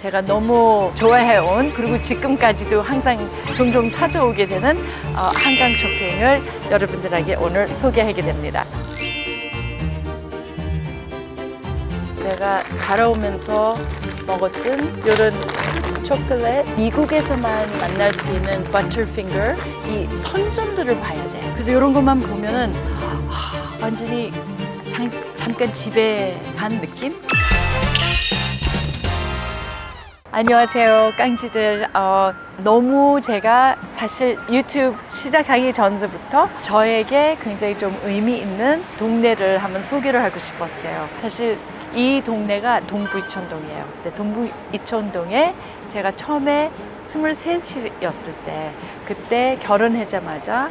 제가 너무 좋아해온 그리고 지금까지도 항상 종종 찾아오게 되는 한강 쇼핑을 여러분들에게 오늘 소개하게 됩니다. 제가 자라오면서 먹었던 이런 초콜릿, 미국에서만 만날 수 있는 버터핑거, 이 선전들을 봐야 돼. 그래서 이런 것만 보면은 완전히 잠깐 집에 간 느낌? 안녕하세요, 깡지들. 너무 제가 사실 유튜브 시작하기 전부터 저에게 굉장히 좀 의미 있는 동네를 한번 소개를 하고 싶었어요. 사실 이 동네가 동부이촌동이에요. 근데 동부이촌동에 제가 처음에 23이었을 때, 그때 결혼하자마자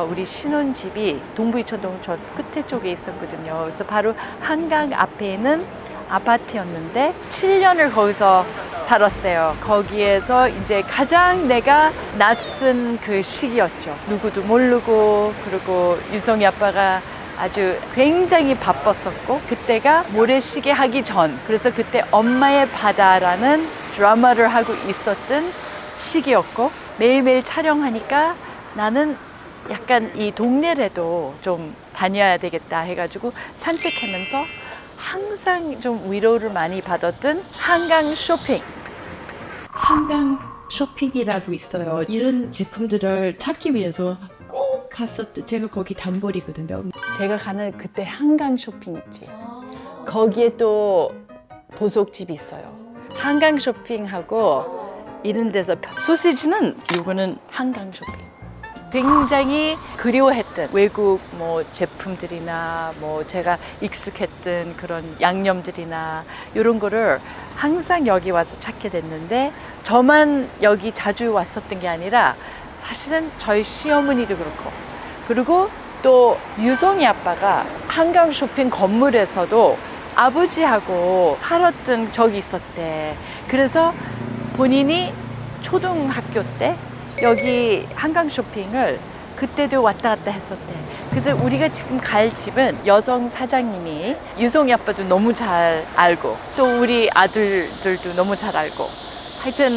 우리 신혼집이 동부이촌동 저 끝에 쪽에 있었거든요. 그래서 바로 한강 앞에 있는 아파트였는데 7년을 거기서 살았어요. 거기에서 이제 가장 내가 낯선 그 시기였죠. 누구도 모르고, 그리고 유성이 아빠가 아주 굉장히 바빴었고, 그때가 모래시계 하기 전, 그래서 그때 엄마의 바다라는 드라마를 하고 있었던 시기였고, 매일매일 촬영하니까 나는 약간 이 동네라도 좀 다녀야 되겠다 해가지고 산책하면서 항상 좀 위로를 많이 받았던 한강 쇼핑. 한강 쇼핑이라고 있어요. 이런 제품들을 찾기 위해서 꼭 갔었던, 제가 거기 단골이거든요. 제가 가는 그때 한강 쇼핑 있지. 거기에 또 보석집이 있어요. 한강 쇼핑하고 이런 데서 소시지는 이거는 한강 쇼핑. 굉장히 그리워했던 외국 뭐 제품들이나 뭐 제가 익숙했던 그런 양념들이나 이런 거를 항상 여기 와서 찾게 됐는데, 저만 여기 자주 왔었던 게 아니라 사실은 저희 시어머니도 그렇고, 그리고 또 유성이 아빠가 한강 쇼핑 건물에서도 아버지하고 살았던 적이 있었대. 그래서 본인이 초등학교 때 여기 한강 쇼핑을 그때도 왔다 갔다 했었대. 그래서 우리가 지금 갈 집은 여성 사장님이 유성이 아빠도 너무 잘 알고, 또 우리 아들들도 너무 잘 알고, 하여튼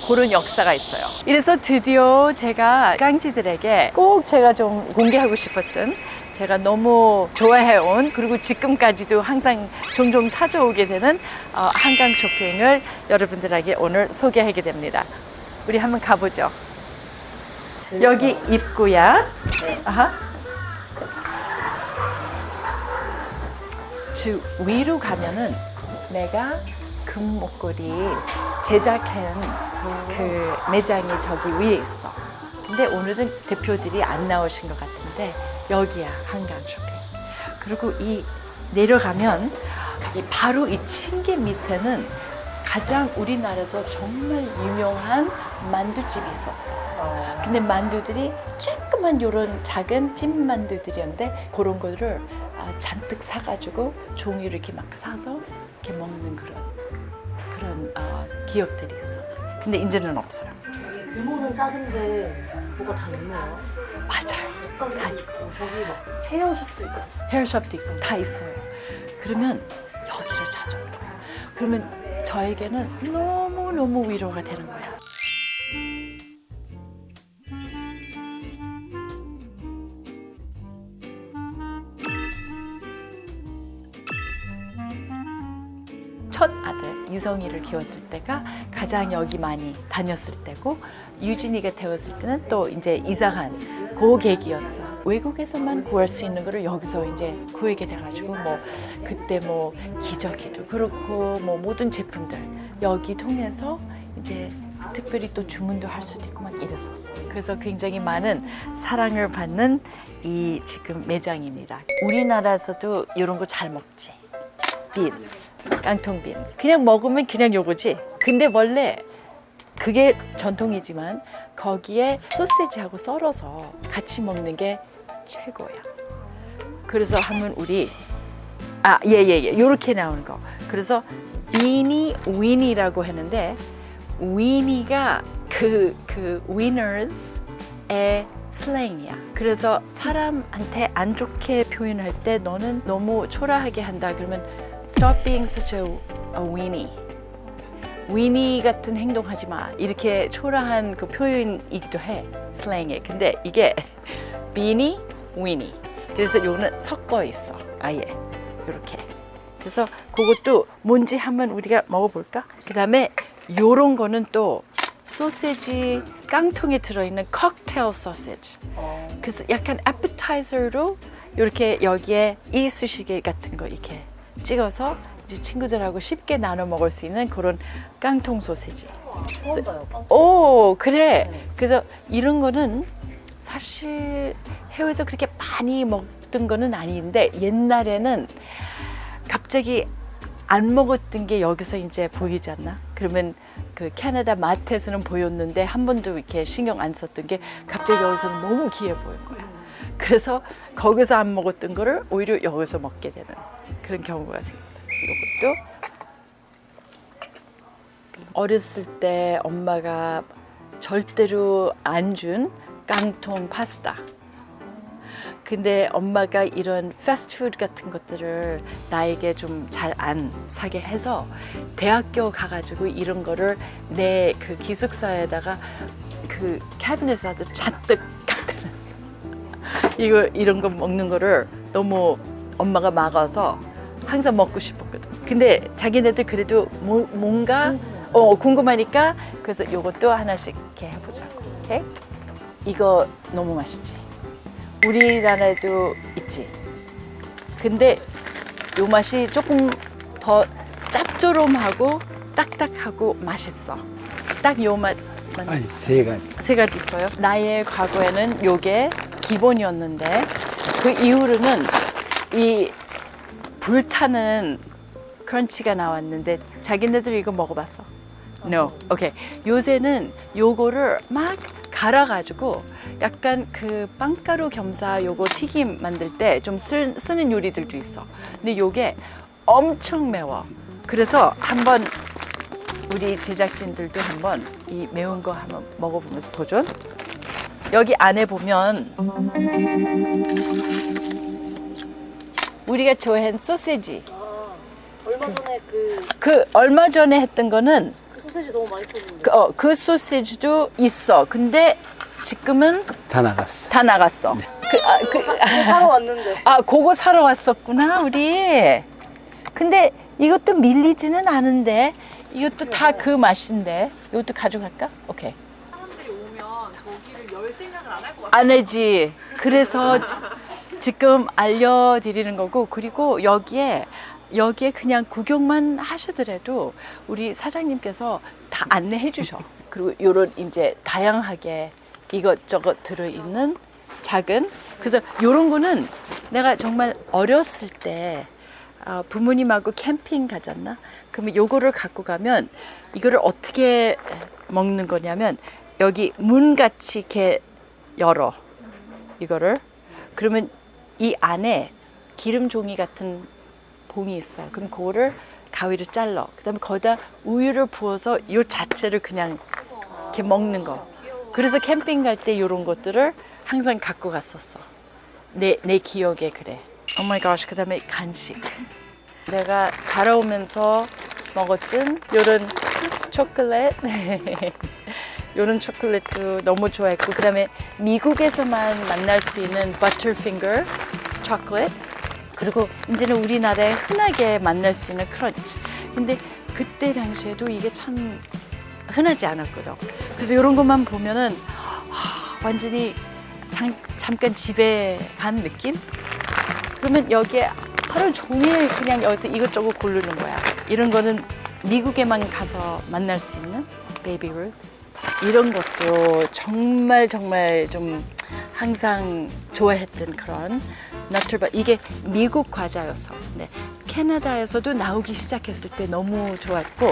그런 역사가 있어요. 이래서 드디어 제가 깡지들에게 꼭 제가 좀 공개하고 싶었던, 제가 너무 좋아해온, 그리고 지금까지도 항상 종종 찾아오게 되는 한강 쇼핑을 여러분들에게 오늘 소개하게 됩니다. 우리 한번 가보죠. 여기 입구야. 아하. 저 위로 가면은 내가 금목걸이 제작한 그 매장이 저기 위에 있어. 근데 오늘은 대표들이 안 나오신 것 같은데 여기야, 한강 쇼핑. 그리고 이 내려가면 바로 이 층계 밑에는 가장 우리나라에서 정말 유명한 만두집이 있었어. 근데 만두들이 조그만 요런 작은 찐만두들이었는데, 그런 거를 잔뜩 사가지고 종이를 이렇게 막 사서 이렇게 먹는 그런 기억들이 있어. 근데 이제는 없어요. 규모는 작은데 뭐가 다 있네요. 맞아요. 다 있고, 저기 막 헤어샵도 있고. 헤어숍도 있고 다 있어요. 그러면 여기를 찾아오는 거야. 그러면 저에게는 너무너무 위로가 되는 거야. 첫 아들 유성이를 키웠을 때가 가장 여기 많이 다녔을 때고, 유진이가 되었을 때는 또 이제 이사한 그 계기였어. 외국에서만 구할 수 있는 거를 여기서 이제 구하게 돼가지고, 뭐 그때 뭐 기저귀도 그렇고 뭐 모든 제품들 여기 통해서 이제 특별히 또 주문도 할 수도 있고 막 이랬었어. 그래서 굉장히 많은 사랑을 받는 이 지금 매장입니다. 우리나라에서도 이런 거 잘 먹지. 깡통빈. 그냥 먹으면 그냥 요거지. 근데 원래 그게 전통이지만 거기에 소시지하고 썰어서 같이 먹는 게 최고야. 그래서 하면 우리 요렇게 나오는 거. 그래서 위니라고 했는데, 위니가 그 winers의 슬랭이야. 그래서 사람한테 안 좋게 표현할 때 너는 너무 초라하게 한다 그러면 stop being such a weenie. 위니 같은 행동하지 마. 이렇게 초라한 그 표현이기도 해. 슬랭에. 근데 이게 비니, 위니. 그래서 요거는 섞어 있어. 아예. 이렇게. 그래서 그것도 뭔지 한번 우리가 먹어볼까? 그 다음에 요런 거는 또 소세지 깡통에 들어있는 칵테일 소세지. 그래서 약간 애프타이저로 이렇게 여기에 이쑤시개 같은 거 이렇게 찍어서 이제 친구들하고 쉽게 나눠 먹을 수 있는 그런 깡통 소세지. 처음 봐요. 오, 그래. 그래서 이런 거는 사실 해외에서 그렇게 많이 먹던 거는 아닌데 옛날에는 갑자기 안 먹었던 게 여기서 이제 보이지 않나? 그러면 그 캐나다 마트에서는 보였는데 한 번도 이렇게 신경 안 썼던 게 갑자기 여기서는 너무 귀해 보인 거야. 그래서 거기서 안 먹었던 거를 오히려 여기서 먹게 되는 그런 경우가 생겼어요. 이것도 어렸을 때 엄마가 절대로 안 준 깡통 파스타. 근데 엄마가 이런 패스트푸드 같은 것들을 나에게 좀 잘 안 사게 해서 대학교 가가지고 이런 거를 내 그 기숙사에다가 그 캐비넷에 아주 잔뜩 갖다 놨어. 이런 거 먹는 거를 너무 엄마가 막아서 항상 먹고 싶었거든. 근데 자기네들 그래도 뭔가 궁금하니까 그래서 이것도 하나씩 이렇게 해보자고. 오케이? 이거 너무 맛있지? 우리나라에도 있지. 근데 요 맛이 조금 더 짭조름하고 딱딱하고 맛있어. 딱 요 맛만. 아니, 세 가지. 세 가지 있어요. 나의 과거에는 요게 기본이었는데 그 이후로는 이 불타는 크런치가 나왔는데 자기네들 이거 먹어봤어? No. 오케이. 요새는 요거를 막 갈아가지고 약간 그 빵가루 겸사 요거 튀김 만들 때 좀 쓰는 요리들도 있어. 근데 요게 엄청 매워. 그래서 한번 우리 제작진들도 한번 이 매운 거 한번 먹어보면서 도전. 여기 안에 보면 우리가 좋아하는 소세지. 얼마 전에 그 얼마 전에 했던 거는 그 소세지 너무 맛있었는데. 그 소세지도 있어. 근데 지금은 다 나갔어. 다 나갔어. 사러 왔는데. 그거 사러 왔었구나, 우리. 근데 이것도 밀리지는 않은데, 이것도 다 그 맛인데, 이것도 가져갈까? 오케이. 사람들이 오면 저기를 열 생각을 안 할 것 같아. 안 해지. 그래서 지금 알려드리는 거고, 그리고 여기에 그냥 구경만 하시더라도 우리 사장님께서 다 안내해 주셔. 그리고 요런 이제 다양하게 이것저것 들어있는 작은, 그래서 요런 거는 내가 정말 어렸을 때 부모님하고 캠핑 가잖아. 그러면 요거를 갖고 가면 이거를 어떻게 먹는 거냐면 여기 문같이 이렇게 열어. 이거를. 그러면 이 안에 기름 종이 같은 봉이 있어. 그럼 그거를 가위로 잘라. 그다음에 거기다 우유를 부어서 요 자체를 그냥 이렇게 먹는 거. 그래서 캠핑 갈 때 이런 것들을 항상 갖고 갔었어. 내 기억에 그래. Oh my gosh. 그다음에 간식. 내가 자라오면서 먹었던 이런 초콜릿. 이런 초콜릿도 너무 좋아했고, 그다음에 미국에서만 만날 수 있는 버터핑거 초콜릿. 그리고 이제는 우리나라에 흔하게 만날 수 있는 크런치. 근데 그때 당시에도 이게 참 흔하지 않았거든. 그래서 이런 것만 보면은 완전히 잠깐 집에 간 느낌? 그러면 여기에 하루 종일 그냥 여기서 이것저것 고르는 거야. 이런 거는 미국에만 가서 만날 수 있는 베이비룰. 이런 것도 정말 좀 항상 좋아했던 그런 너트바. 이게 미국 과자였어. 근데 캐나다에서도 나오기 시작했을 때 너무 좋았고,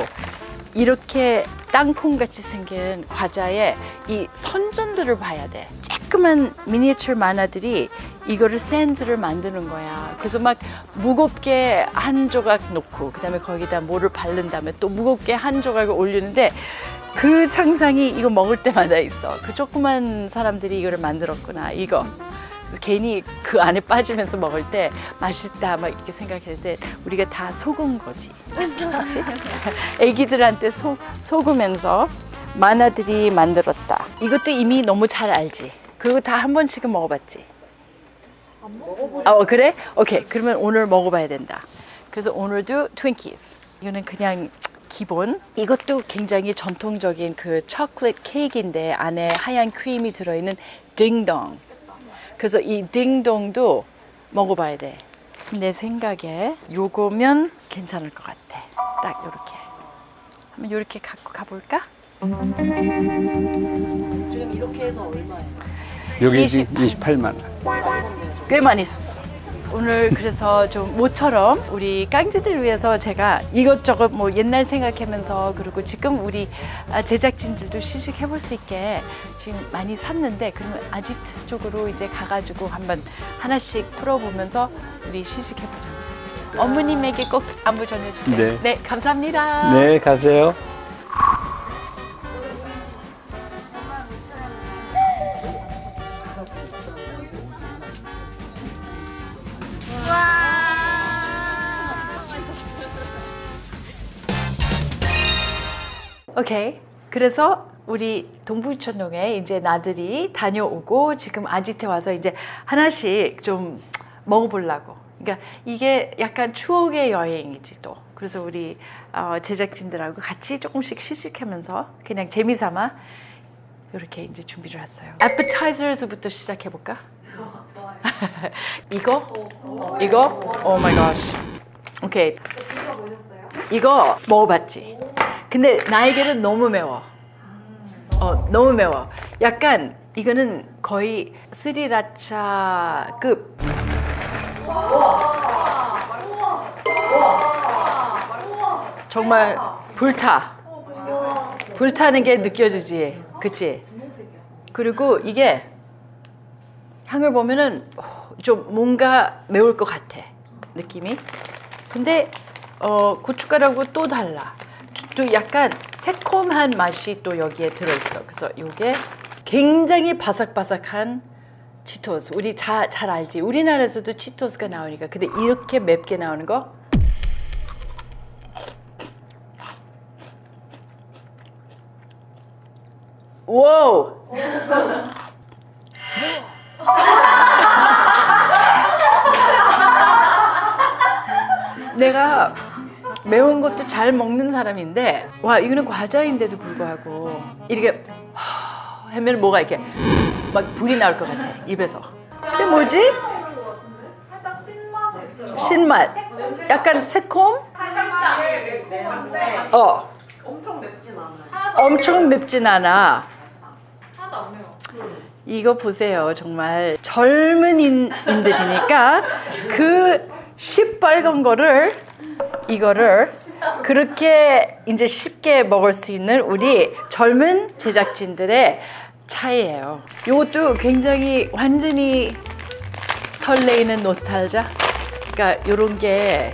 이렇게 땅콩같이 생긴 과자에 이 선전들을 봐야 돼. 조그만 미니어처 만화들이 이거를 샌드를 만드는 거야. 그래서 막 무겁게 한 조각 놓고 그다음에 거기다 뭐를 바른 다음에 또 무겁게 한 조각을 올리는데 그 상상이 이거 먹을 때마다 있어. 그 조그만 사람들이 이거를 만들었구나, 이거. 괜히 그 안에 빠지면서 먹을 때 맛있다 막 이렇게 생각했는데 우리가 다 속은 거지. 그렇지? 애기들한테 속으면서 만화들이 만들었다. 이것도 이미 너무 잘 알지. 그리고 다 한 번씩은 먹어봤지. 그래? 오케이. 그러면 오늘 먹어봐야 된다. 그래서 오늘도 트윈키즈. 이거는 그냥 기본. 이것도 굉장히 전통적인 그 초콜릿 케이크인데 안에 하얀 크림이 들어있는 딩동. 그래서 이 딩동도 먹어봐야 돼. 내 생각에 요거면 괜찮을 것 같아. 딱 요렇게. 한번 요렇게 갖고 가볼까? 지금 이렇게 해서 얼마예요? 여기 28만 원. 꽤 많이 샀어. 오늘 그래서 좀 모처럼 우리 깡지들 위해서 제가 이것저것 뭐 옛날 생각하면서 그리고 지금 우리 제작진들도 시식해 볼 수 있게 지금 많이 샀는데 그러면 아지트 쪽으로 이제 가가지고 한번 하나씩 풀어보면서 우리 시식해 보자. 어머님에게 꼭 안부 전해주세요. 네. 네, 감사합니다. 네, 가세요. 오케이. 그래서 우리 동부천동에 이제 나들이 다녀오고 지금 아지트에 와서 이제 하나씩 좀 먹어보려고. 그러니까 이게 약간 추억의 여행이지 또. 그래서 우리 제작진들하고 같이 조금씩 시식하면서 그냥 재미삼아 이렇게 이제 준비를 했어요. appetizer부터 시작해 볼까? 좋아요. 이거? 이거? 오 마이 갓. 오케이. 이거 먹어봤지? 근데 나에게는 너무 매워. 너무 매워. 약간 이거는 거의 스리라차급. 정말 불타는 게 느껴지지. 그치? 그리고 이게 향을 보면은 좀 뭔가 매울 것 같아. 느낌이. 근데 고춧가루하고 또 달라. 또 약간 새콤한 맛이 또 여기에 들어있어. 그래서 이게 굉장히 바삭바삭한 치토스. 우리 잘 알지? 우리나라에서도 치토스가 나오니까. 근데 이렇게 맵게 나오는 거? 와우! 내가 매운 것도 잘 먹는 사람인데 와 이거는 과자인데도 불구하고 이렇게 하면 뭐가 이렇게 막 불이 나올 것 같아 입에서. 이게 뭐지? 살짝 신맛이 있어요. 신맛. 약간 새콤? 엄청 맵진 않아요. 엄청 맵진 않아. 하나도 안 매워. 이거 보세요. 정말 젊은이들이니까 그 시뻘건 거를 이거를 그렇게 이제 쉽게 먹을 수 있는 우리 젊은 제작진들의 차이예요. 이것도 굉장히 완전히 설레이는 노스탈자. 그러니까 이런 게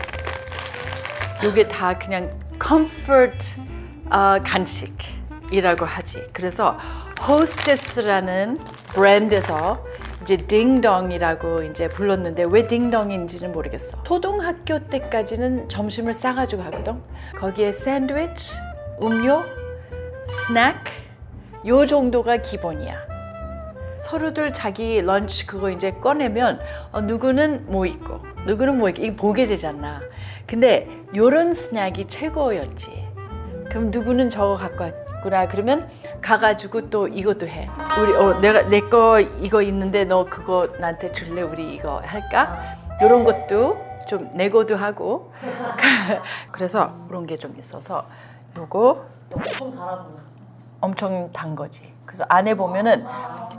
이게 다 그냥 컴포트 간식이라고 하지. 그래서 호스테스라는 브랜드에서 이제 딩동이라고 이제 불렀는데 왜 딩동인지는 모르겠어. 초등학교 때까지는 점심을 싸가지고 하거든. 거기에 샌드위치, 음료, 스낵 요 정도가 기본이야. 서로들 자기 런치 그거 이제 꺼내면 누구는 뭐 있고 누구는 뭐 있고 이거 보게 되잖아. 근데 요런 스낵이 최고였지. 그럼 누구는 저거 갖고 왔구나. 그러면 가가지고 또 이것도 해. 우리 내가 내 거 이거 있는데 너 그거 나한테 줄래? 우리 이거 할까? 이런 것도 좀 내고도 하고. 그래서 그런 게 좀 있어서 요거 엄청 달아보나. 엄청 단 거지. 그래서 안에 보면은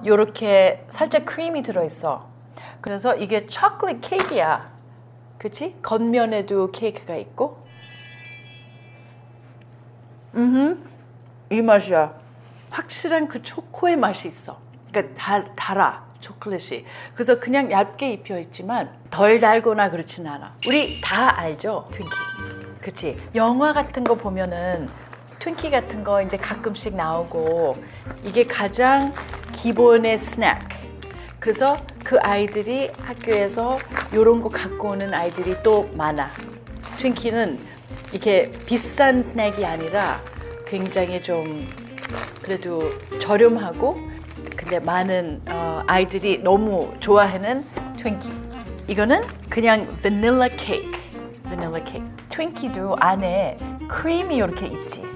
요렇게 살짝 크림이 들어있어. 그래서 이게 초콜릿 케이크야. 그치? 겉면에도 케이크가 있고. 이 맛이야. 확실한 그 초코의 맛이 있어. 그러니까 달아 초콜릿이. 그래서 그냥 얇게 입혀 있지만 덜 달거나 그렇진 않아. 우리 다 알죠? 트윈키. 그치? 영화 같은 거 보면은 트윈키 같은 거 이제 가끔씩 나오고 이게 가장 기본의 스낵. 그래서 그 아이들이 학교에서 이런 거 갖고 오는 아이들이 또 많아. 트윈키는 이렇게 비싼 스낵이 아니라 굉장히 좀 그래도 저렴하고 근데 많은 아이들이 너무 좋아하는 트윈키. 이거는 그냥 바닐라 케이크. 바닐라 케이크. 트윈키도 안에 크림이 이렇게 있지.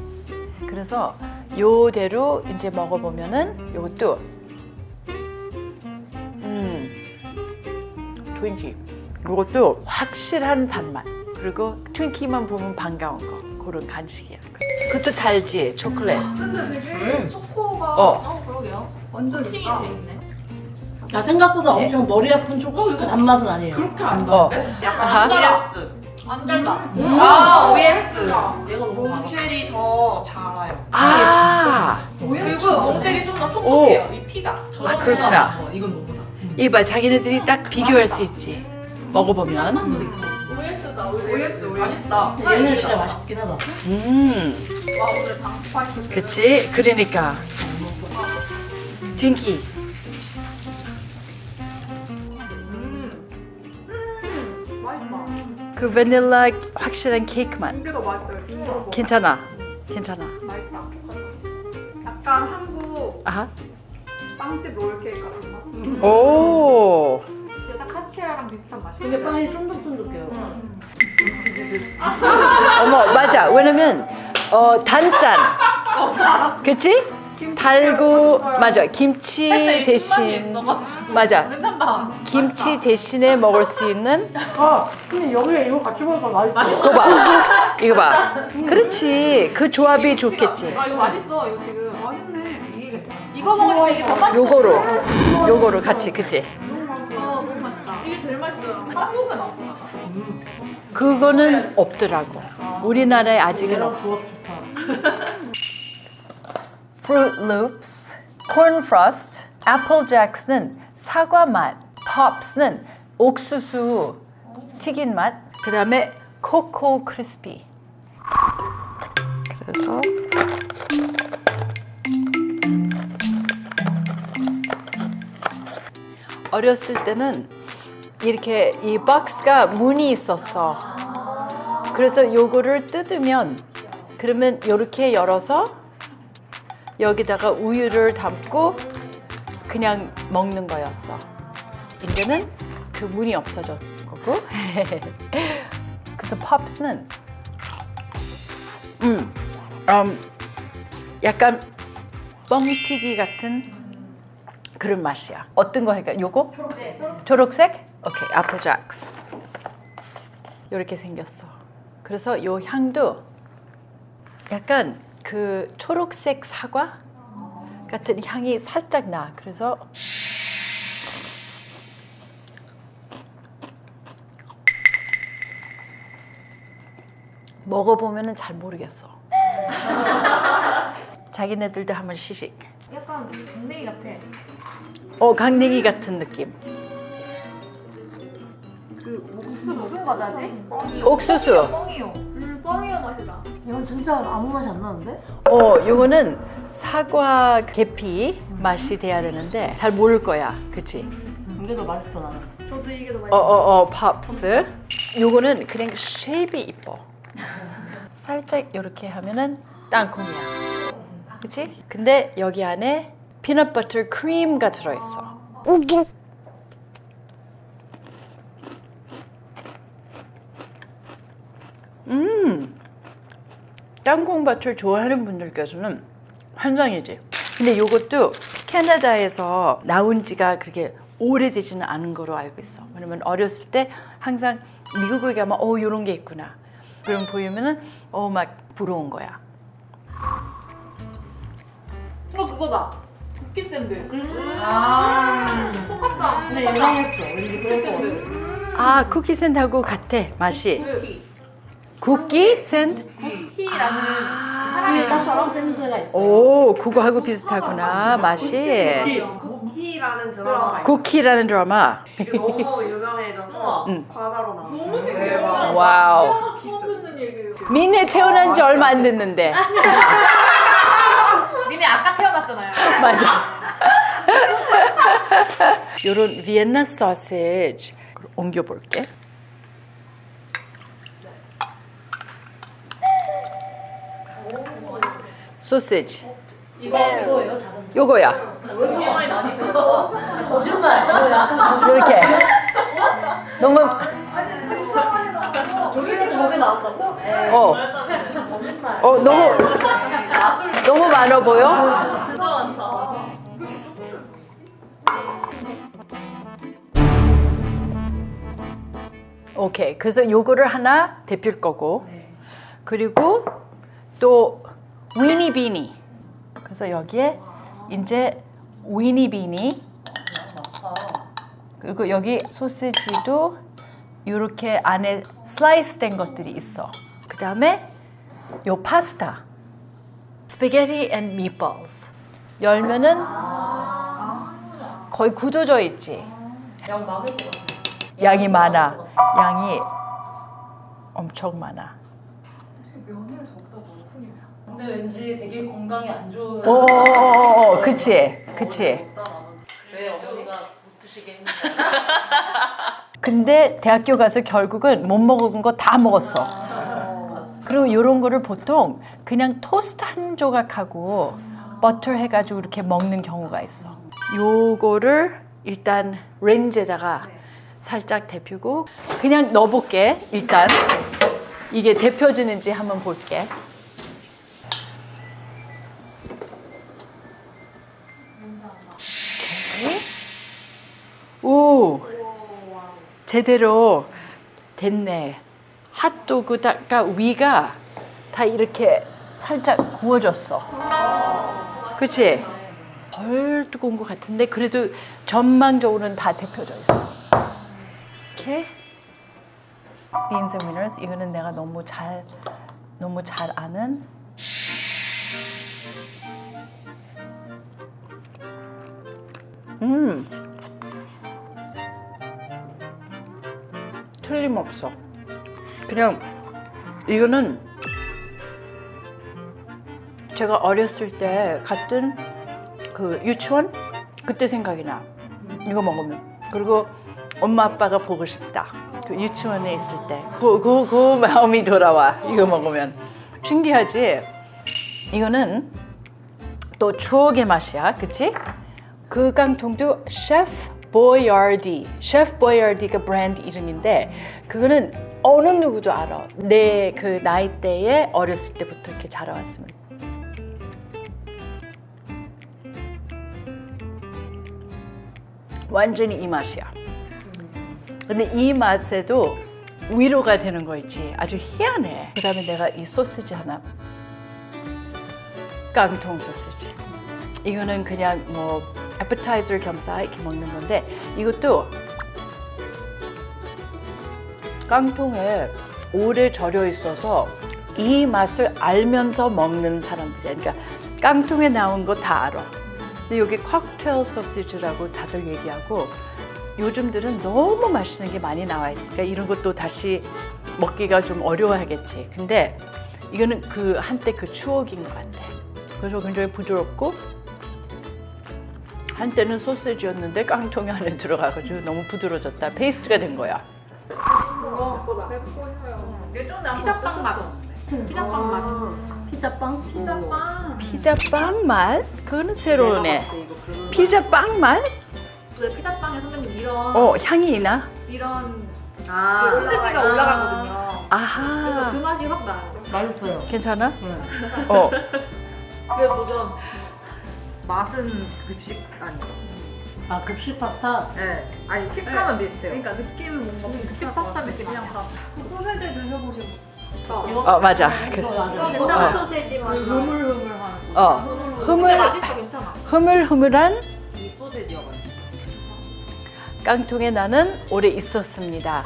그래서 요대로 이제 먹어보면은 요것도 트윈키. 요것도 확실한 단맛. 그리고 트윈키만 보면 반가운 거. 그런 간식이야. 그것도 달지 초콜릿. 근데 되게 초코가 그러게요. 완전 팅이 돼 있네. 아 생각보다 엄청 머리 아픈 초코 단맛은 아니에요. 그렇게 안 어. 약간 아하. 안 달다. 아, OS. 얘가 너무 많아. 몽쉘이 더 달아요. 아, 그리고 몽쉘이 좀 더 촉촉해요. 이 피가. 아 그렇구나. 이건 너무나. 이봐 자기네들이 딱 비교할 수 있지. 먹어보면. OS다. OS 맛있다. 얘는 진짜 맛있긴 하다. 와 오늘 방 스파이크. 그치? 그러니까. 트윈키. 맛있다. 그 바닐라 확실한 케이크 맛. 이게 더 맛있어요. 이거 괜찮아. 괜찮아. 맛있다. 약간 한국 아하. 빵집 롤케이크 같은 맛. 오. 진짜 딱 카스테라랑 비슷한 맛이에요. 근데 빵이 쫀득쫀득해요. 어머 맞아. 왜냐면 단짠. 그치? 달고 맞아. 김치 대신 맞아. 괜찮다. 김치 대신에 먹을 수 있는 아, 근데 여기 이거 같이 먹으니까 맛있어. 이거 봐. 이거 봐. 그렇지. 그 조합이 좋겠지. 아 이거 맛있어. 이거 지금 맛있네. 이거 먹으니까 이게 더 맛있어. 요거로 같이 그치? 너무 맛있다. 이게 제일 맛있어요. 한국은 없구나. 그거는 없더라고. 우리나라에 아직은 없어. 조합 좋다. Fruit Loops, Corn Frost, Apple Jacks는 사과 맛, Pops는 옥수수 튀긴 맛, 그 다음에 코코 크리스피. 그래서 어렸을 때는 이렇게 이 박스가 문이 있었어. 그래서 요거를 뜯으면 그러면 이렇게 열어서 여기다가 우유를 담고 그냥 먹는 거였어. 이제는 그 문이 없어졌 거고. 그래서 팝스는 약간 뻥튀기 같은 그런 맛이야. 어떤 거 할까? 요거? 초록색? 오케이, 애플 잭스. 이렇게 생겼어. 그래서 요 향도 약간 그 초록색 사과 같은 향이 살짝 나. 그래서 먹어보면은 잘 모르겠어. 자기네들도 한번 시식. 약간 강냉이 같아. 강냉이 같은 느낌. 무슨 과자지? 옥수수. 뻥이요. 뻥이요 맛이다. 이건 진짜 아무 맛이 안 나는데? 요거는 사과 계피 맛이 돼야 되는데 잘 모를 거야. 그치? 이게 더 맛있어 나는. 저도 이게 더 맛있어. 팝스. 요거는 그냥 쉐입이 이뻐. 살짝 이렇게 하면은 땅콩이야. 그치? 근데 여기 안에 피넛버터 크림가 들어있어. 땅콩 버터 좋아하는 분들께서는 환상이지. 근데 요것도 캐나다에서 나온 지가 그렇게 오래되지는 않은 거로 알고 있어. 왜냐면 어렸을 때 항상 미국에 가면 요런 게 있구나. 그럼 보이면은 막 부러운 거야. 그거다. 쿠키 샌드. 똑같다. 근데 예상했어. 왠지 그래서. 쿠키 샌드하고 같아 맛이. 쿠키 샌드? 쿠키라는 사람이 딱처럼 샌드가 있어. 오, 그거하고 비슷하구나 맛이. 쿠키라는 드라마가 쿠키라는 드라마. 너무 유명해져서 과자로 나왔어. 너무 신기해요. 와우. 처음 듣는 얘기예요. 민네 태어난 지 얼마 안 됐는데. 니네 아까 태어났잖아요. 맞아. 요런 비엔나 소시지 옮겨볼게. 소시지. 이거예요, 자전거. 요거야. 거짓말. 이거 약간 이렇게. 너무 저기에서 저게 나왔다고? 어. 거짓말. 너무 많아 보여? 오케이. 그래서 요거를 하나 데필 거고. 그리고 또 위니비니. 그래서 여기에 이제 위니비니. 그리고 여기 소시지도 이렇게 안에 슬라이스 된 것들이 있어. 그 다음에 요 파스타. 스파게티 앤 미트볼스. 열면은 거의 굳어져 있지. 양 많을 것 같아. 양이 많아. 양이 엄청 많아. 근데 왠지 되게 건강에 안 좋은. 오, 그치, 그치. 왜 어머니가 못 드시게 했는지. 근데 대학교 가서 결국은 못 먹은 거 다 먹었어. 그리고 이런 거를 보통 그냥 토스트 한 조각하고 버터 해가지고 이렇게 먹는 경우가 있어. 요거를 일단 렌즈에다가 살짝 데피고 그냥 넣어볼게. 일단 이게 데펴지는지 한번 볼게. 오케이. 오, 제대로 됐네. 핫도그가 위가 다 이렇게 살짝 구워졌어. 그치? 덜 뜨거운 것 같은데 그래도 전망적으로는 다 데펴져 있어. 이렇게 Beans and Winners. 이거는 내가 너무 잘 아는 틀림없어. 그냥 이거는 제가 어렸을 때 갔던 그 유치원 그때 생각이 나. 이거 먹으면. 그리고 엄마 아빠가 보고 싶다. 그 유치원에 있을 때 그 마음이 돌아와. 이거 먹으면. 신기하지? 이거는 또 추억의 맛이야. 그치? 그 깡통도 셰프 보야르디가 브랜드 이름인데 그거는 어느 누구도 알아. 내 그 나이대에 어렸을 때부터 이렇게 자라왔으면. 완전히 이 맛이야. 근데 이 맛에도 위로가 되는 거 있지. 아주 희한해. 그 다음에 내가 이 소시지 하나. 깡통 소시지. 이거는 그냥 뭐 애프타이저 겸사 이렇게 먹는 건데 이것도 깡통에 오래 절여 있어서 이 맛을 알면서 먹는 사람들이야. 그러니까 깡통에 나온 거 다 알아. 근데 여기 칵테일 소시지라고 다들 얘기하고 요즘들은 너무 맛있는 게 많이 나와 있으니까 이런 것도 다시 먹기가 좀 어려워하겠지. 근데 이거는 그 한때 그 추억인 것 같아. 그래서 굉장히 부드럽고 한때는 소시지였는데 깡통이 안에 들어가가지고 너무 부드러워졌다. 페이스트가 된 거야. 피자빵 맛. 피자빵 맛. 피자빵? 피자빵 맛? 그거는 새로우네. 피자빵 맛? 왜 피자빵에 선생님 이런 향이 이런 소시지가 올라가거든요. 아하. 그래서 그 맛이 확 나요. 맛있어요. 괜찮아? 그래 도전. 맛은 급식 아니에요. 아, 급식 파스타? 네. 아니 식감은 비슷해요. 그러니까 느낌은 뭔가 급식 파스타 느낌이랑 다. 소세지 드셔보시고. 맞아. 된장 소세지 맛. 흐물흐물한. 근데 맛있어 괜찮아. 흐물흐물한 이 소세지가 맛있어요. 깡통에 나는 오래 있었습니다.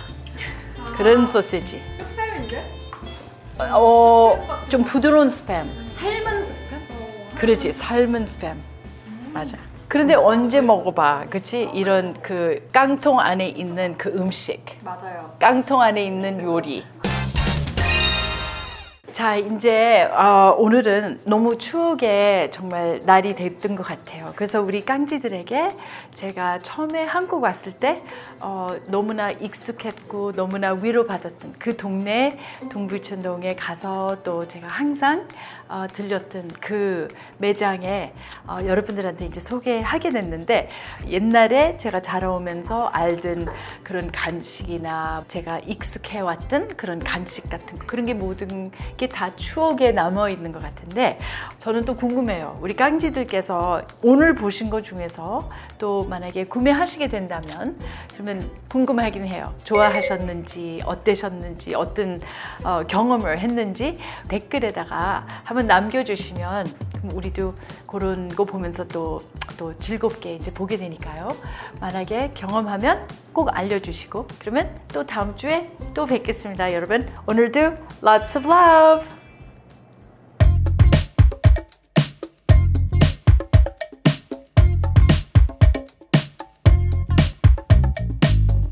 그런 소시지. 스팸인데? 좀 부드러운 스팸. 삶은 스팸? 그렇지, 삶은 스팸. 맞아. 그런데 언제 먹어봐, 그렇지? 이런 그 깡통 안에 있는 그 음식, 맞아요. 깡통 안에 있는 요리. 자, 이제 오늘은 너무 추억의 정말 날이 됐던 것 같아요. 그래서 우리 깡지들에게 제가 처음에 한국 왔을 때 너무나 익숙했고 너무나 위로받았던 그 동네 동부천동에 가서 또 제가 항상 들렸던 그 매장에 여러분들한테 이제 소개하게 됐는데, 옛날에 제가 자라오면서 알던 그런 간식이나 제가 익숙해왔던 그런 간식 같은 거, 그런 게 모든 게 다 추억에 남아 있는 것 같은데, 저는 또 궁금해요. 우리 깡지들께서 오늘 보신 것 중에서 또 만약에 구매하시게 된다면 그러면 궁금하긴 해요. 좋아하셨는지, 어떠셨는지, 어떤 경험을 했는지 댓글에다가 한번 남겨주시면 그럼 우리도 그런 거 보면서 또 즐겁게 이제 보게 되니까요. 만약에 경험하면 꼭 알려주시고, 그러면 또 다음 주에 또 뵙겠습니다. 여러분, 오늘도 lots of love!